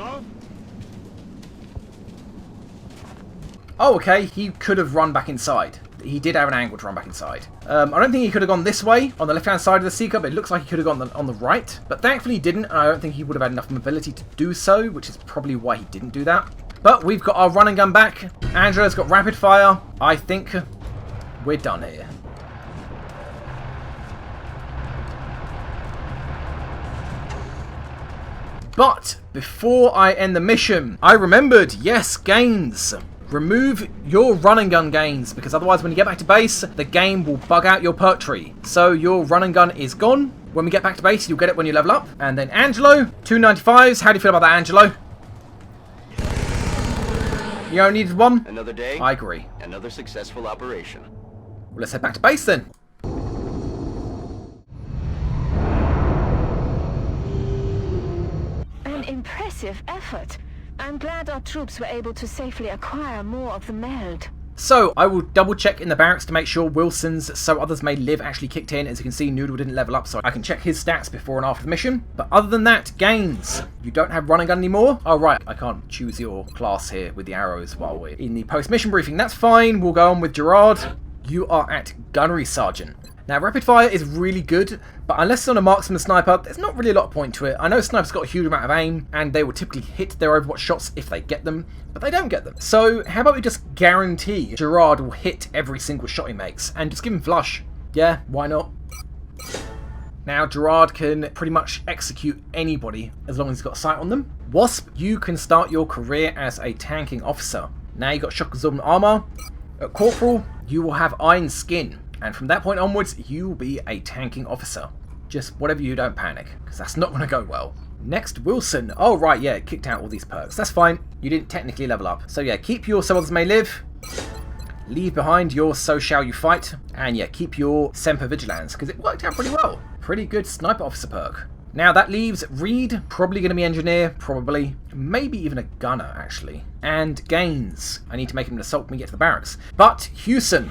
Oh, okay, he could have run back inside. He did have an angle to run back inside. I don't think he could have gone this way, on the left-hand side of the Seeker, but it looks like he could have gone on the right. But thankfully he didn't, and I don't think he would have had enough mobility to do so, which is probably why he didn't do that. But we've got our run and gun back. Angela's got rapid fire. I think we're done here. But before I end the mission, I remembered, yes, gains. Remove your run and gun gains, because otherwise when you get back to base, the game will bug out your perk tree. So your run and gun is gone. When we get back to base, you'll get it when you level up. And then Angelo, 295s. How do you feel about that, Angelo? You only needed one? Another day. I agree. Another successful operation. Well, let's head back to base then. An impressive effort. I'm glad our troops were able to safely acquire more of the MODDED. So, I will double check in the barracks to make sure Wilson's So Others May Live actually kicked in. As you can see, Noodle didn't level up, so I can check his stats before and after the mission. But other than that, gains. You don't have run and gun anymore? Oh, right, I can't choose your class here with the arrows while we're in the post-mission briefing. That's fine, we'll go on with Gerard. You are at Gunnery Sergeant. Now, rapid fire is really good, but unless it's on a marksman sniper, there's not really a lot of point to it. I know snipers got a huge amount of aim, and they will typically hit their Overwatch shots if they get them, but they don't get them. So how about we just guarantee Gerard will hit every single shot he makes, and just give him flush? Yeah, why not? Now, Gerard can pretty much execute anybody as long as he's got sight on them. Wasp, you can start your career as a tanking officer. Now you've got shock absorbent armor. At Corporal, you will have iron skin. And from that point onwards, you will be a tanking officer. Just whatever you don't panic, because that's not going to go well. Next, Wilson. Oh, right, yeah, kicked out all these perks. That's fine. You didn't technically level up. So yeah, keep your So Others May Live. Leave behind your So Shall You Fight. And yeah, keep your Semper Vigilance, because it worked out pretty well. Pretty good sniper officer perk. Now that leaves Reed, probably going to be engineer, probably. Maybe even a gunner, actually. And Gaines. I need to make him an assault when we get to the barracks. But Hewson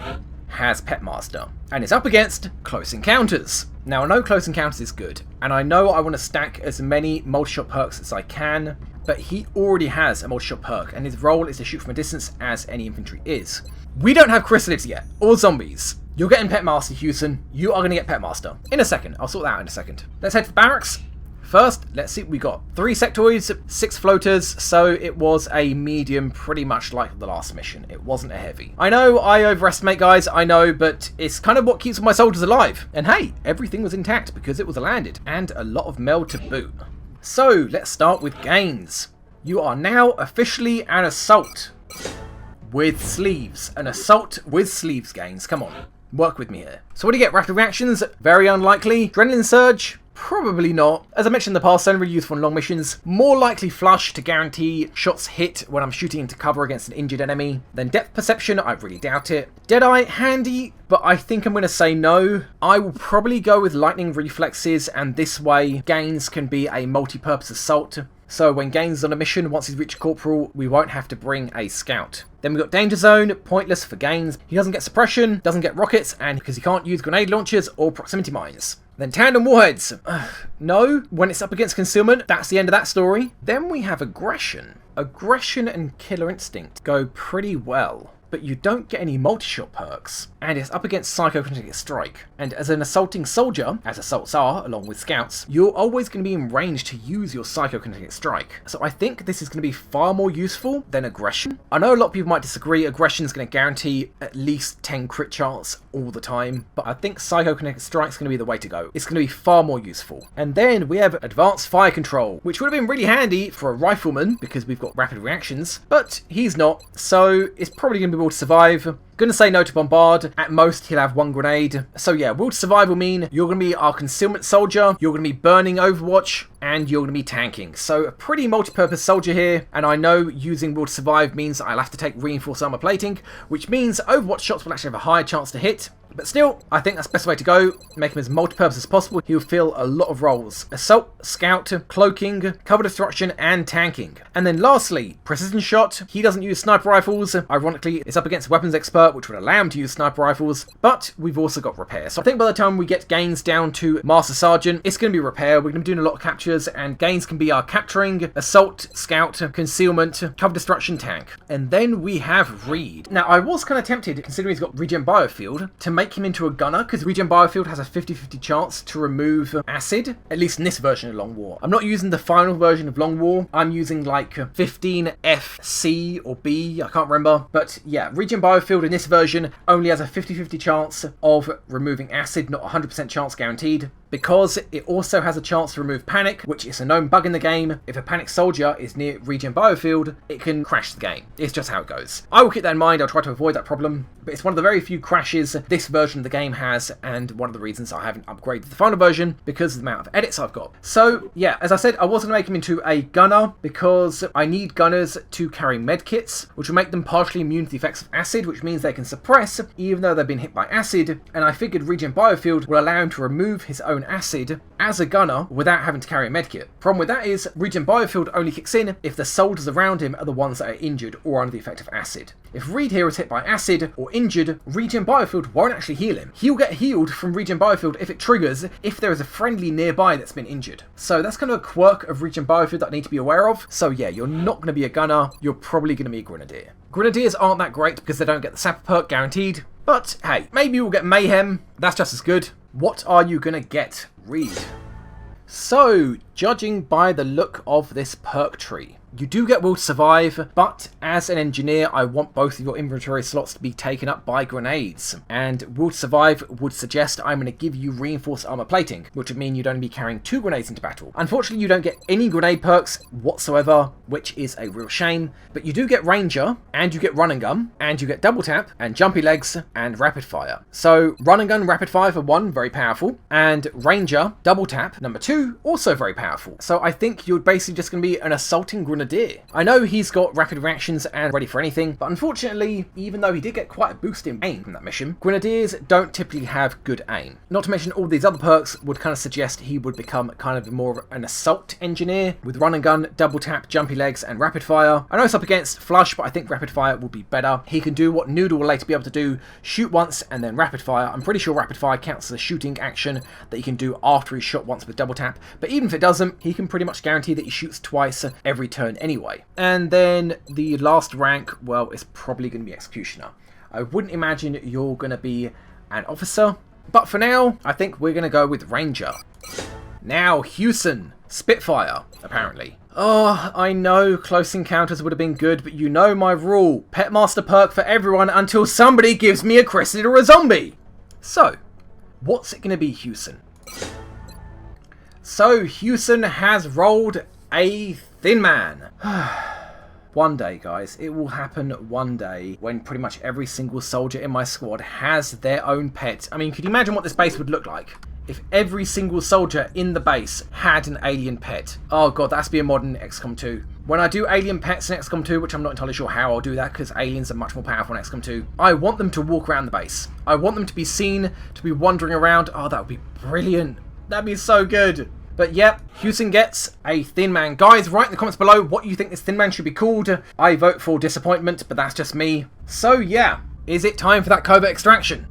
has Petmaster, and it's up against Close Encounters. Now I know Close Encounters is good, and I know I want to stack as many multi-shot perks as I can, but he already has a multi-shot perk, and his role is to shoot from a distance as any infantry is. We don't have chrysalids yet, or zombies. You're getting Petmaster, Hewson. You are going to get Petmaster. In a second. I'll sort that out in a second. Let's head to the barracks. First, let's see what we got. 3 sectoids, 6 floaters, so it was a medium, pretty much like the last mission. It wasn't a heavy. I know I overestimate, guys, I know, but it's kind of what keeps my soldiers alive. And hey, everything was intact because it was landed, and a lot of meld to boot. So, let's start with Gaines. You are now officially an assault with sleeves. An assault with sleeves, Gaines. Come on, work with me here. So what do you get? Rapid reactions? Very unlikely. Adrenaline surge? Probably not. As I mentioned in the past, only really useful on long missions. More likely flush to guarantee shots hit when I'm shooting into cover against an injured enemy. Then depth perception, I really doubt it. Deadeye, handy, but I think I'm going to say no. I will probably go with lightning reflexes, and this way Gaines can be a multi-purpose assault. So when Gaines is on a mission, once he's reached Corporal, we won't have to bring a scout. Then we've got Danger Zone, pointless for Gaines. He doesn't get suppression, doesn't get rockets, and because he can't use grenade launchers or proximity mines. Then Tandem Warheads. No, when it's up against Concealment, that's the end of that story. Then we have Aggression. Aggression and Killer Instinct go pretty well, but you don't get any multi-shot perks, and it's up against Psychokinetic Strike. And as an assaulting soldier, as assaults are, along with scouts, you're always going to be in range to use your Psychokinetic Strike. So I think this is going to be far more useful than Aggression. I know a lot of people might disagree, Aggression is going to guarantee at least 10 crit chance all the time, but I think Psychokinetic Strike is going to be the way to go. It's going to be far more useful. And then we have Advanced Fire Control, which would have been really handy for a rifleman, because we've got rapid reactions, but he's not, so it's probably going to be able to survive. Gonna say no to Bombard. At most, he'll have 1 grenade. So yeah, will to survive will mean you're gonna be our concealment soldier, you're gonna be burning Overwatch, and you're gonna be tanking. So a pretty multi-purpose soldier here, and I know using will to survive means I'll have to take reinforced armor plating, which means Overwatch shots will actually have a higher chance to hit. But still, I think that's the best way to go. Make him as multi-purpose as possible. He'll fill a lot of roles. Assault, Scout, Cloaking, Cover Destruction, and Tanking. And then lastly, Precision Shot. He doesn't use sniper rifles. Ironically, it's up against Weapons Expert, which would allow him to use sniper rifles. But we've also got Repair. So I think by the time we get Gaines down to Master Sergeant, it's going to be Repair. We're going to be doing a lot of captures, and Gaines can be our Capturing, Assault, Scout, Concealment, Cover Destruction, Tank. And then we have Reed. Now, I was kind of tempted, considering he's got Regen Biofield, to make him into a gunner, because Regen Biofield has a 50-50 chance to remove acid, at least in this version of Long War. I'm not using the final version of Long War, I'm using like 15FC or B, I can't remember, but yeah, Regen Biofield in this version only has a 50-50 chance of removing acid, not 100% chance guaranteed, because it also has a chance to remove panic, which is a known bug in the game. If a panic soldier is near Regen Biofield, it can crash the game. It's just how it goes. I will keep that in mind, I'll try to avoid that problem, but it's one of the very few crashes this version of the game has, and one of the reasons I haven't upgraded the final version, because of the amount of edits I've got. So yeah, as I said, I was going to make him into a gunner, because I need gunners to carry medkits, which will make them partially immune to the effects of acid, which means they can suppress, even though they've been hit by acid, and I figured Regen Biofield will allow him to remove his own acid as a gunner without having to carry a medkit. Problem with that is, Regen Biofield only kicks in if the soldiers around him are the ones that are injured or under the effect of acid. If Reed here is hit by acid or injured, Regen Biofield won't actually heal him. He'll get healed from Regen Biofield if it triggers, if there is a friendly nearby that's been injured. So that's kind of a quirk of Regen Biofield that I need to be aware of. So yeah, you're not going to be a gunner, you're probably going to be a grenadier. Grenadiers aren't that great because they don't get the sapper perk guaranteed, But hey, maybe we'll get Mayhem. That's just as good. What are you going to get? Read. So, judging by the look of this perk tree, you do get Will to Survive, but as an engineer, I want both of your inventory slots to be taken up by grenades. And Will to Survive would suggest I'm going to give you reinforced armor plating, which would mean you'd only be carrying 2 grenades into battle. Unfortunately, you don't get any grenade perks whatsoever, which is a real shame. But you do get Ranger, and you get Run and Gun, and you get Double Tap, and Jumpy Legs, and Rapid Fire. So, Run and Gun, Rapid Fire for 1, very powerful. And Ranger, Double Tap, number 2, also very powerful. So I think you're basically just going to be an assaulting grenadier. I know he's got rapid reactions and ready for anything, but unfortunately, even though he did get quite a boost in aim from that mission, grenadiers don't typically have good aim. Not to mention all these other perks would kind of suggest he would become kind of more of an assault engineer with Run and Gun, Double Tap, Jumpy Legs, and Rapid Fire. I know it's up against Flush, but I think Rapid Fire will be better. He can do what Noodle will later be able to do, shoot once and then Rapid Fire. I'm pretty sure Rapid Fire counts as a shooting action that he can do after he's shot once with Double Tap, but even if it doesn't, he can pretty much guarantee that he shoots twice every turn anyway. And then the last rank, well, is probably going to be Executioner. I wouldn't imagine you're going to be an officer, but for now, I think we're going to go with Ranger. Now, Hewson, Spitfire, apparently. Oh, I know Close Encounters would have been good, but you know my rule. Pet Master perk for everyone until somebody gives me a Crested or a Zombie. So, what's it going to be, Hewson? So, Hewson has rolled a Thin Man. One day, guys, it will happen one day when pretty much every single soldier in my squad has their own pet. I mean, could you imagine what this base would look like if every single soldier in the base had an alien pet? Oh god, that's be a mod in XCOM 2. When I do alien pets in XCOM 2, which I'm not entirely sure how I'll do that because aliens are much more powerful in XCOM 2, I want them to walk around the base. I want them to be seen, to be wandering around. Oh, that would be brilliant. That'd be so good. But yep, Hewson gets a Thin Man. Guys, write in the comments below what you think this Thin Man should be called. I vote for Disappointment, but that's just me. So yeah, is it time for that covert extraction?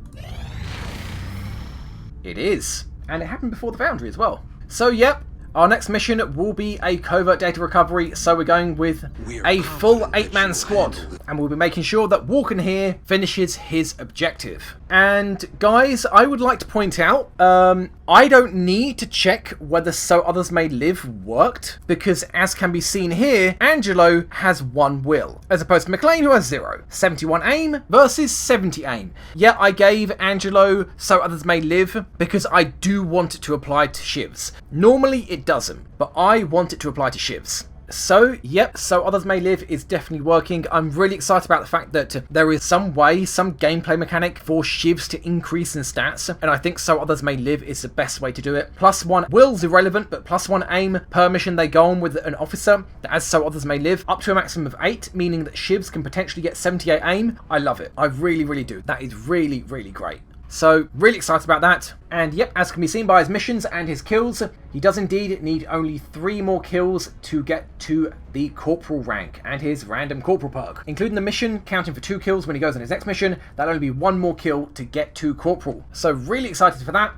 It is. And it happened before the Foundry as well. So yep, our next mission will be a covert data recovery, so we're going with a full 8-man squad. And we'll be making sure that Walken here finishes his objective. And guys, I would like to point out, I don't need to check whether So Others May Live worked, because as can be seen here, Angelo has 1 will, as opposed to McLean who has 0. 71 aim versus 70 aim. Yeah, I gave Angelo So Others May Live because I do want it to apply to shivs. Normally it doesn't, but I want it to apply to shivs. So, yep, So Others May Live is definitely working. I'm really excited about the fact that there is some way, some gameplay mechanic for shivs to increase in stats, and I think So Others May Live is the best way to do it. +1 will's irrelevant, but +1 aim per mission they go on with an officer that has So Others May Live, up to a maximum of 8, meaning that shivs can potentially get 78 aim. I love it. I really, really do. That is really, really great. So, really excited about that. And yep, as can be seen by his missions and his kills, he does indeed need only 3 more kills to get to the Corporal rank and his random Corporal perk. Including the mission, counting for 2 kills when he goes on his next mission, that'll only be 1 more kill to get to Corporal. So, really excited for that.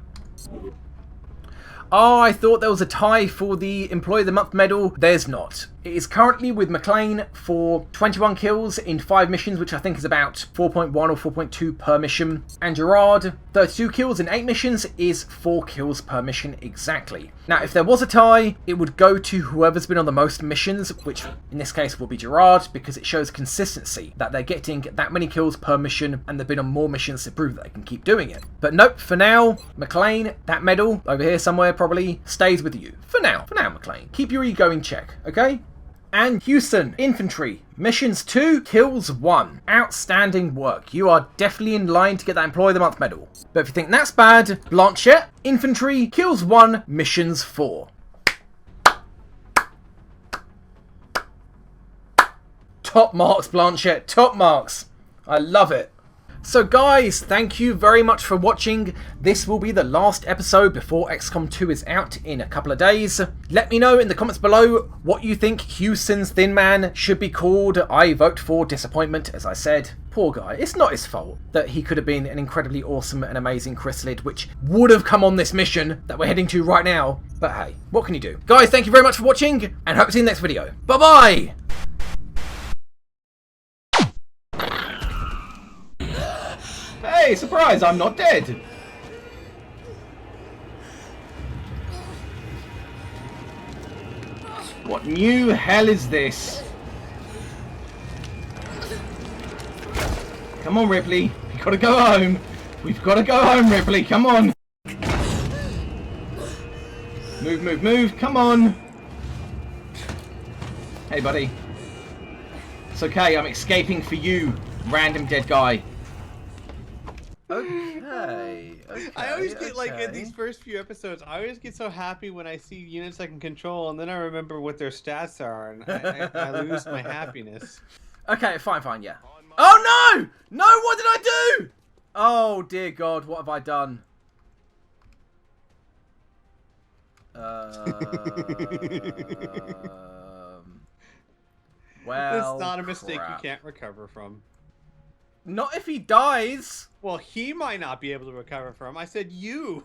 Oh, I thought there was a tie for the Employee of the Month medal. There's not. It is currently with McLean for 21 kills in 5 missions, which I think is about 4.1 or 4.2 per mission. And Gerard, 32 kills in 8 missions is 4 kills per mission exactly. Now, if there was a tie, it would go to whoever's been on the most missions, which in this case will be Gerard, because it shows consistency, that they're getting that many kills per mission and they've been on more missions to prove that they can keep doing it. But nope, for now, McLean, that medal over here somewhere probably stays with you. For now, McLean. Keep your ego in check, okay? And Hewson, Infantry, Missions 2, Kills 1. Outstanding work. You are definitely in line to get that Employee of the Month medal. But if you think that's bad, Blanchett, Infantry, Kills 1, Missions 4. Top marks, Blanchett, top marks. I love it. So guys, thank you very much for watching. This will be the last episode before XCOM 2 is out in a couple of days. Let me know in the comments below what you think Hewson's Thin Man should be called. I vote for Disappointment, as I said. Poor guy, it's not his fault that he could have been an incredibly awesome and amazing chrysalid, which would have come on this mission that we're heading to right now. But hey, what can you do? Guys, thank you very much for watching, and hope to see you in the next video. Bye-bye! Hey, surprise, I'm not dead. What new hell is this? Come on, Ripley. We've got to go home. We've got to go home, Ripley. Come on. Move, move, move. Come on. Hey, buddy. It's okay. I'm escaping for you, random dead guy. Okay. I always get like in these first few episodes, I always get so happy when I see units I can control, and then I remember what their stats are, and I lose my happiness. Okay, fine, yeah. Oh no! No, what did I do? Oh dear God, what have I done? Well, it's not a mistake crap. you can't recover from. Not if he dies. Well, he might not be able to recover from. I said you.